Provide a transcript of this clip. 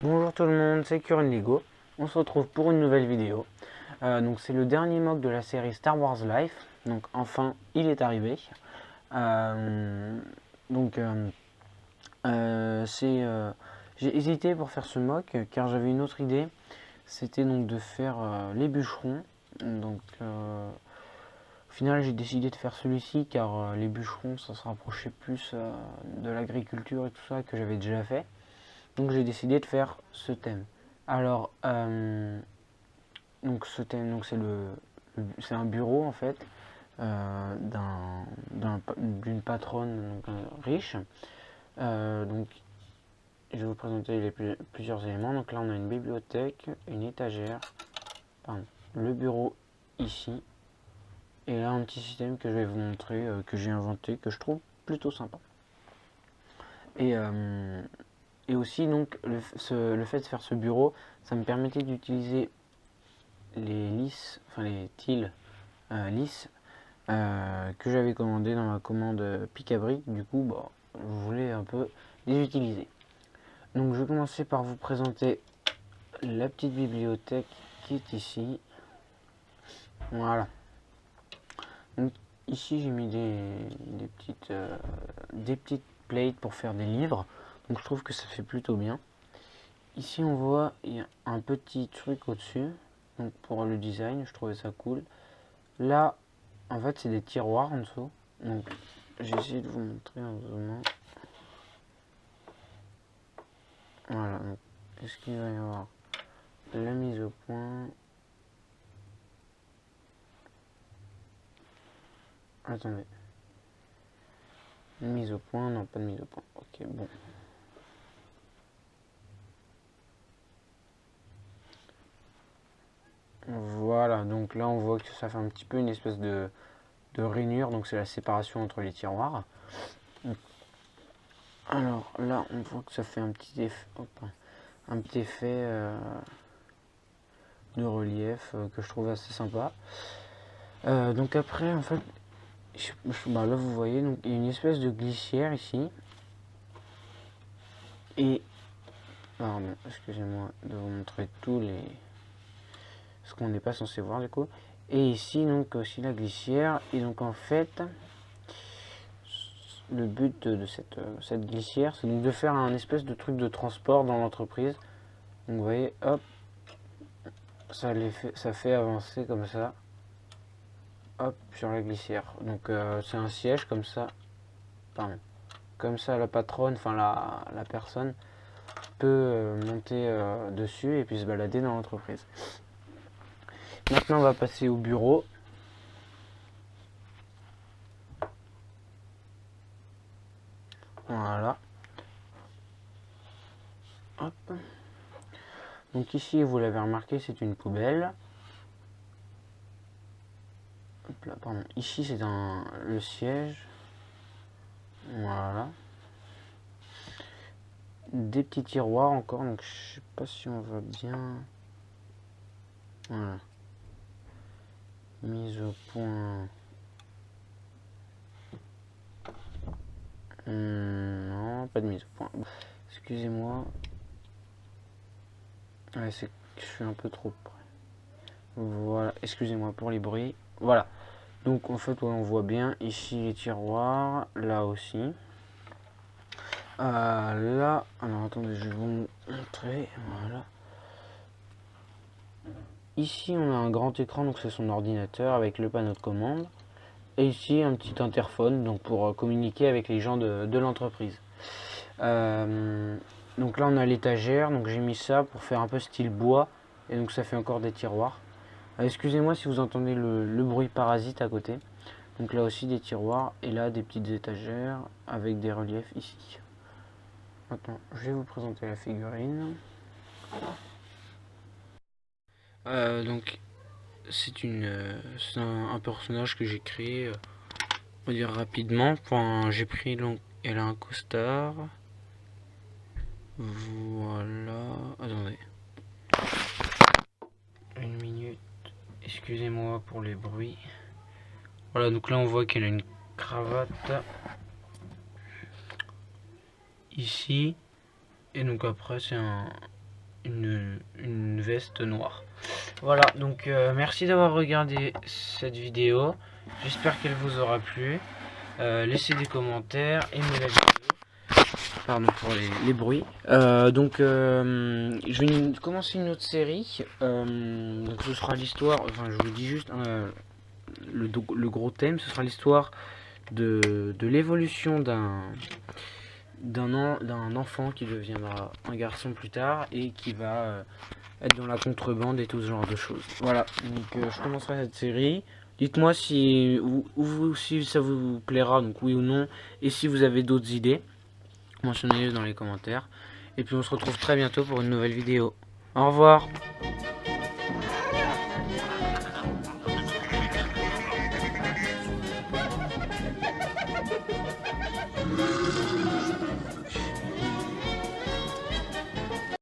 Bonjour tout le monde, c'est Curren Lego. On se retrouve pour une nouvelle vidéo. Donc c'est le dernier MOC de la série Star Wars Life. Donc enfin, il est arrivé. Euh, donc j'ai hésité pour faire ce MOC car j'avais une autre idée. C'était donc de faire les bûcherons. Donc au final j'ai décidé de faire celui-ci car les bûcherons ça se rapprochait plus de l'agriculture et tout ça que j'avais déjà fait. Donc j'ai décidé de faire ce thème. Alors, donc ce thème, donc c'est un bureau en fait d'une patronne donc, riche. Donc je vais vous présenter plusieurs éléments. Donc là on a une bibliothèque, une étagère, pardon, le bureau ici, et là un petit système que je vais vous montrer, que j'ai inventé, que je trouve plutôt sympa. Et aussi donc le fait de faire ce bureau, ça me permettait d'utiliser les lisses, enfin les tiles lisses que j'avais commandé dans ma commande pic à brique. Du coup, bah, je voulais un peu les utiliser. Donc je vais commencer par vous présenter la petite bibliothèque qui est ici. Voilà. Donc ici j'ai mis des petites plates pour faire des livres. Donc je trouve que ça fait plutôt bien. Ici on voit il y a un petit truc au-dessus. Donc pour le design, je trouvais ça cool. Là, en fait, c'est des tiroirs en dessous. Donc, j'ai essayé de vous montrer en zoomant. Voilà. Donc, est-ce qu'il va y avoir la mise au point? Attendez. Une mise au point? Non, pas de mise au point. Ok, bon. Voilà. Donc là, on voit que ça fait un petit peu une espèce de rainure. Donc, c'est la séparation entre les tiroirs. Alors là, on voit que ça fait un petit effet. Hop, un petit effet de relief que je trouve assez sympa. Donc après, en fait, bah là vous voyez, donc il y a une espèce de glissière ici. Et pardon, excusez-moi de vous montrer tous les ce qu'on n'est pas censé voir du coup. Et ici donc aussi la glissière. Et donc en fait, le but de cette glissière, c'est donc de faire un espèce de truc de transport dans l'entreprise. Donc vous voyez, hop, ça fait avancer comme ça. Hop, sur la glissière. Donc c'est un siège comme ça. Pardon. Comme ça la patronne, enfin la personne peut monter dessus et puis se balader dans l'entreprise. Maintenant on va passer au bureau. Voilà. Hop. Donc ici vous l'avez remarqué, c'est une poubelle. Hop là, pardon. Ici c'est le siège. Voilà. Des petits tiroirs encore, donc je sais pas si on voit bien. Voilà. Mise au point. Non, pas de mise au point. Excusez-moi. Ouais, c'est que je suis un peu trop près. Voilà, excusez-moi pour les bruits. Voilà. Donc en fait, ouais, on voit bien ici les tiroirs, là aussi. Là, alors attendez, je vais vous montrer. Voilà. Ici, on a un grand écran, donc c'est son ordinateur avec le panneau de commande. Et ici, un petit interphone, donc pour communiquer avec les gens de l'entreprise. Donc là, on a l'étagère, donc j'ai mis ça pour faire un peu style bois. Et donc ça fait encore des tiroirs. Excusez-moi si vous entendez le bruit parasite à côté. Donc là aussi des tiroirs et là des petites étagères avec des reliefs ici. Maintenant, je vais vous présenter la figurine. Donc c'est un personnage que j'ai créé, on va dire rapidement. Enfin, j'ai pris donc, elle a un costard. Voilà. Attendez. Une minute. Excusez-moi pour les bruits. Voilà, donc là on voit qu'elle a une cravate ici. Et donc après c'est une veste noire. Voilà, donc merci d'avoir regardé cette vidéo. J'espère qu'elle vous aura plu. Laissez des commentaires, aimez la vidéo. Pardon pour les bruits. Je vais commencer une autre série. Donc ce sera l'histoire, enfin je vous dis juste le gros thème, ce sera l'histoire de l'évolution d'un enfant qui deviendra un garçon plus tard et qui va être dans la contrebande et tout ce genre de choses. Voilà, donc je commencerai cette série. Dites-moi si ça vous plaira, donc oui ou non, et si vous avez d'autres idées, mentionnez-les dans les commentaires. Et puis on se retrouve très bientôt pour une nouvelle vidéo. Au revoir.